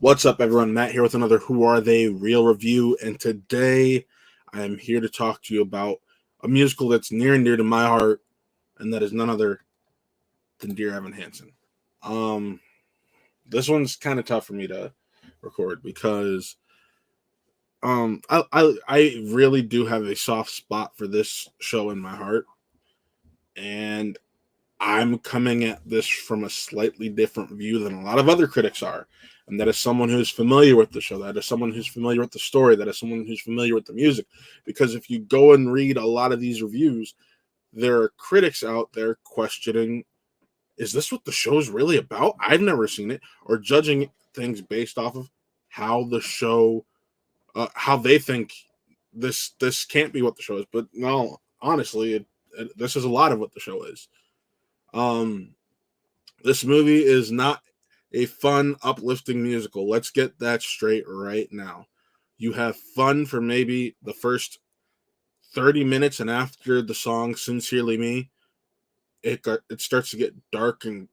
What's up, everyone? Matt here with another Who Are They Real review, and today I am here to talk to you about a musical that's near and dear to my heart, and that is none other than Dear Evan Hansen. Um, this one's kind of tough for me to record because I really do have a soft spot for this show in my heart, and I'm coming at this from a slightly different view than a lot of other critics are. And that is someone who's familiar with the show, that is someone who's familiar with the story, that is someone who's familiar with the music. Because if you go and read a lot of these reviews, there are critics out there questioning, is this what the show's really about? I've never seen it, or judging things based off of how the show, how they think this can't be what the show is. But no, honestly, this is a lot of what the show is. Um, this movie is not a fun, uplifting musical. Let's get that straight right now. You have fun for maybe the first 30 minutes, and after the song Sincerely Me, it starts to get dark and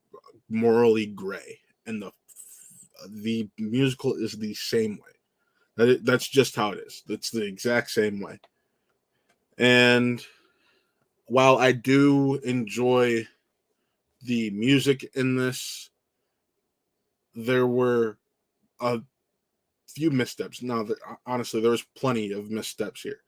morally gray. And the musical is the same way. That's just how it is. It's the exact same way. And while I do enjoy the music in this, there were a few missteps. Now, honestly, there was plenty of missteps here,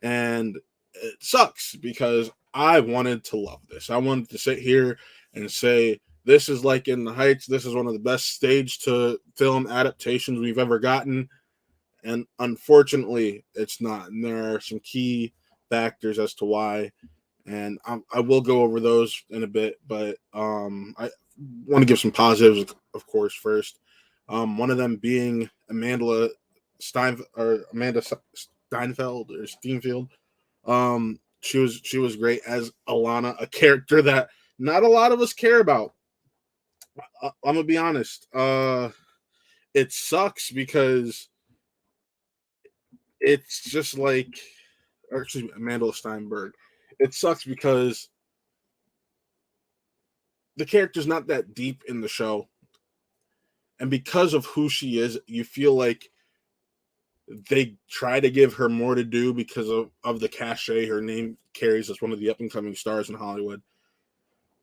and it sucks because I wanted to love this. I wanted to sit here and say this is like In the Heights. This is one of the best stage to film adaptations we've ever gotten, and unfortunately, it's not. And there are some key factors as to why, and I will go over those in a bit. But I want to give some positives, of course, first. One of them being Amanda Steinfeld or Steinfeld. She was great as Alana, a character that not a lot of us care about. I'm gonna be honest. It sucks because it's just like, or excuse me, Amanda Steinberg. It sucks because the character's not that deep in the show, and because of who she is, you feel like they try to give her more to do because of the cachet her name carries as one of the up and coming stars in Hollywood.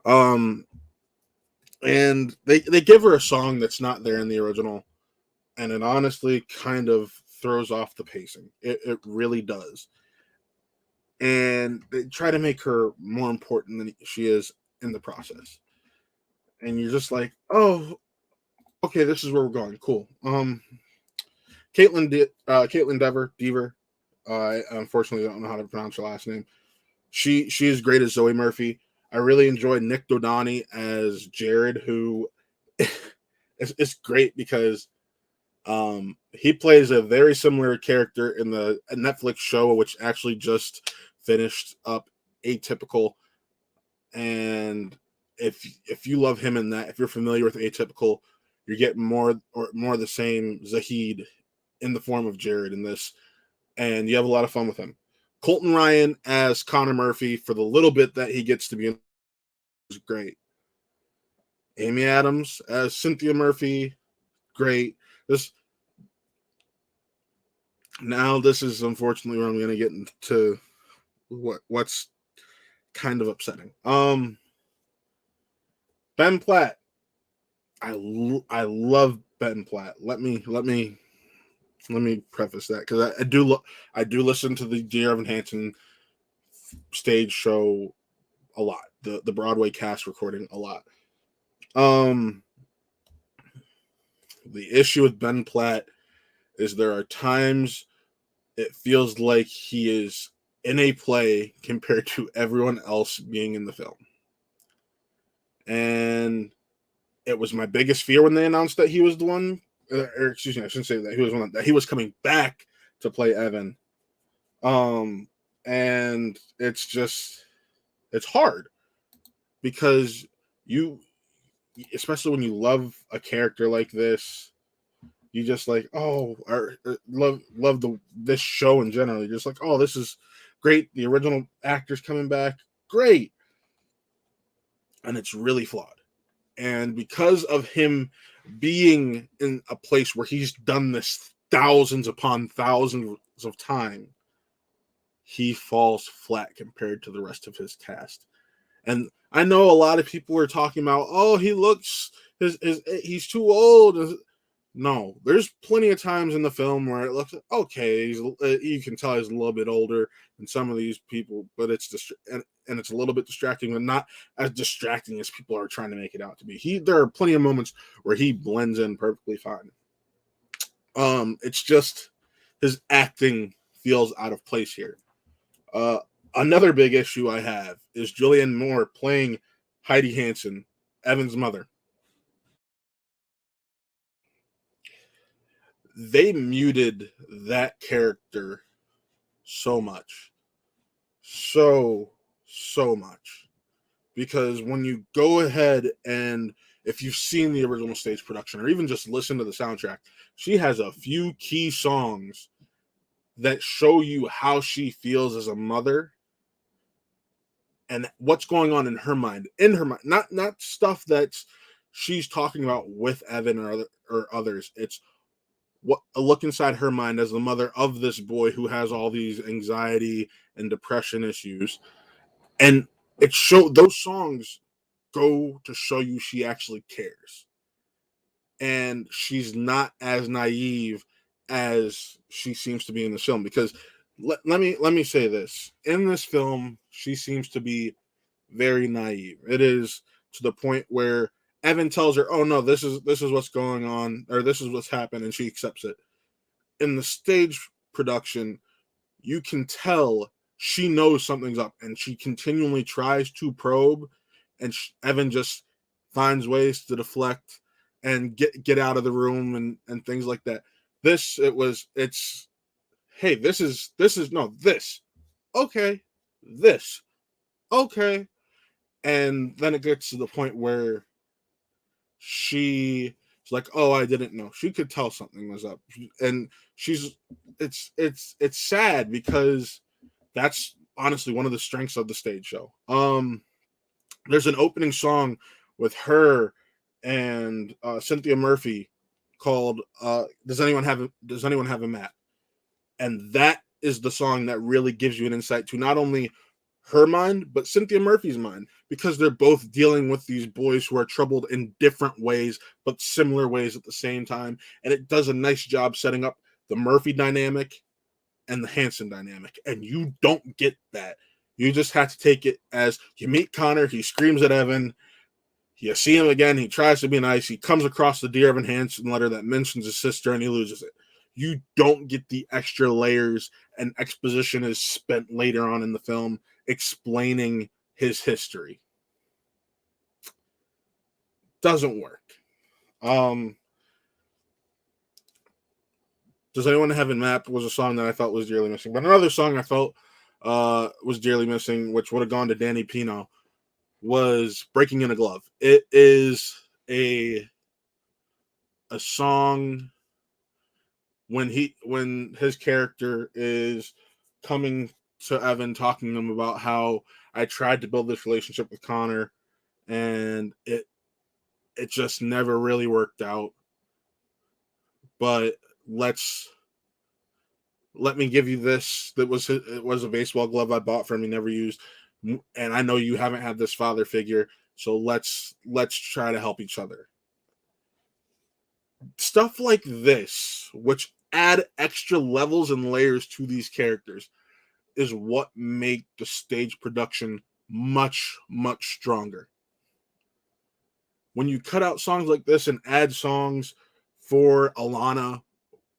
Um, and they give her a song that's not there in the original, and it honestly kind of throws off the pacing. It really does. And they try to make her more important than she is in the process. And you're just like, oh, okay, this is where we're going. Cool. Caitlin Dever. I unfortunately don't know how to pronounce her last name. She is great as Zoe Murphy. I really enjoyed Nick Dodani as Jared, who is great because he plays a very similar character in the Netflix show, which actually just finished up, Atypical. And if you love him in that, if you're familiar with Atypical, you're getting more of the same Zahid in the form of Jared in this, and you have a lot of fun with him. Colton Ryan as Connor Murphy, for the little bit that he gets to be in, is great. Amy Adams as Cynthia Murphy, great. This is unfortunately where I'm going to get into what's kind of upsetting. Ben Platt. I love Ben Platt. Let me preface that because I do listen to the Dear Evan Hansen stage show a lot, the Broadway cast recording a lot. Um, the issue with Ben Platt is there are times it feels like he is in a play compared to everyone else being in the film. And it was my biggest fear when they announced that he was the one, or excuse me, I shouldn't say that he was one, that he was coming back to play Evan. And it's hard because you, especially when you love a character like this, you just like, oh, or love this show in general. You're just like, oh, this is great. The original actor's coming back, great, and it's really flawed. And because of him being in a place where he's done this thousands upon thousands of times, he falls flat compared to the rest of his cast. And I know a lot of people are talking about, oh, he looks he's too old. No, there's plenty of times in the film where it looks okay. You can tell he's a little bit older than some of these people, but it's and it's a little bit distracting, but not as distracting as people are trying to make it out to be. There are plenty of moments where he blends in perfectly fine. It's just his acting feels out of place here. Another big issue I have is Julianne Moore playing Heidi Hansen, Evan's mother. They muted that character so much. So much. Because when you go ahead and if you've seen the original stage production or even just listen to the soundtrack, she has a few key songs that show you how she feels as a mother and what's going on in her mind. Not stuff that she's talking about with Evan or others. It's what a look inside her mind as the mother of this boy who has all these anxiety and depression issues. And those songs go to show you she actually cares. And she's not as naive as she seems to be in the film. Because let me say this. In this film, she seems to be very naive. It is to the point where Evan tells her, "Oh no, this is what's going on, or this is what's happened," and she accepts it. In the stage production, you can tell she knows something's up, and she continually tries to probe, and Evan just finds ways to deflect and get out of the room and things like that. It's hey, this is no this okay, this okay, and then it gets to the point where she's like, "Oh, I didn't know." She could tell something was up, and it's sad because that's honestly one of the strengths of the stage show. There's an opening song with her and Cynthia Murphy called "Does Anyone Have a Map?" And that is the song that really gives you an insight to not only her mind, but Cynthia Murphy's mind, because they're both dealing with these boys who are troubled in different ways, but similar ways at the same time. And it does a nice job setting up the Murphy dynamic and the Hansen dynamic. And you don't get that. You just have to take it as you meet Connor, he screams at Evan, you see him again, he tries to be nice, he comes across the Dear Evan Hansen letter that mentions his sister, and he loses it. You don't get the extra layers, and exposition is spent later on in the film explaining his history. Doesn't work. Does Anyone Have a Map was a song that I felt was dearly missing. But another song I felt was dearly missing, which would have gone to Danny Pino, was Breaking in a Glove. It is a song when his character is coming to Evan, talking to him about how I tried to build this relationship with Connor and it just never really worked out. But let me give you this. It was a baseball glove I bought for him, he never used, and I know you haven't had this father figure, so let's try to help each other. Stuff like this, which add extra levels and layers to these characters, is what make the stage production much stronger. When you cut out songs like this and add songs for Alana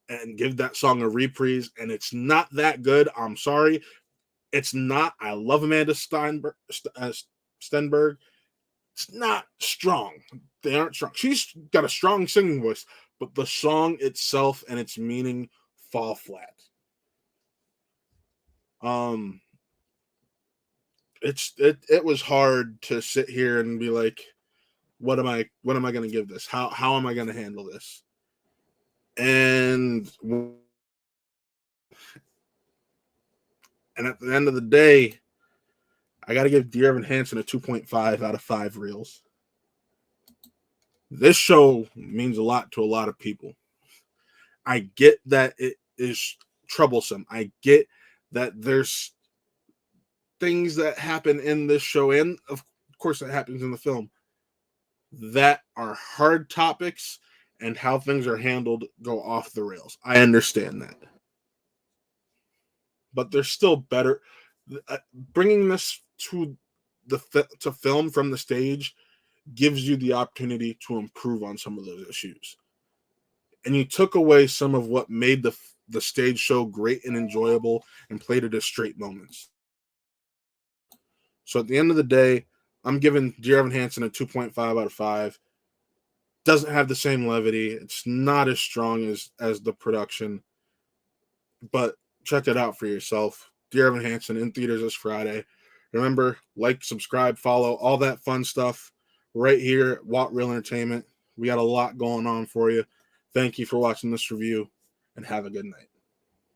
and give that song a reprise and it's not that good, I'm sorry, it's not. I love Amanda Stenberg. It's not strong. They aren't strong. She's got a strong singing voice, but the song itself and its meaning fall flat. It was hard to sit here and be like, what am I going to give this? How am I going to handle this? And at the end of the day, I got to give Dear Evan Hansen a 2.5 out of 5 reels. This show means a lot to a lot of people. I get that it is troublesome. I get that there's things that happen in this show, and of course, it happens in the film, that are hard topics, and how things are handled go off the rails. I understand that. But there's still better. Bringing this to to film from the stage gives you the opportunity to improve on some of those issues. And you took away some of what made the stage show great and enjoyable and played it as straight moments. So at the end of the day, I'm giving Dear Evan Hansen a 2.5 out of 5. Doesn't have the same levity. It's not as strong as the production, but check it out for yourself. Dear Evan Hansen in theaters this Friday. Remember, like, subscribe, follow, all that fun stuff right here at Watt Real Entertainment. We got a lot going on for you. Thank you for watching this review, and have a good night.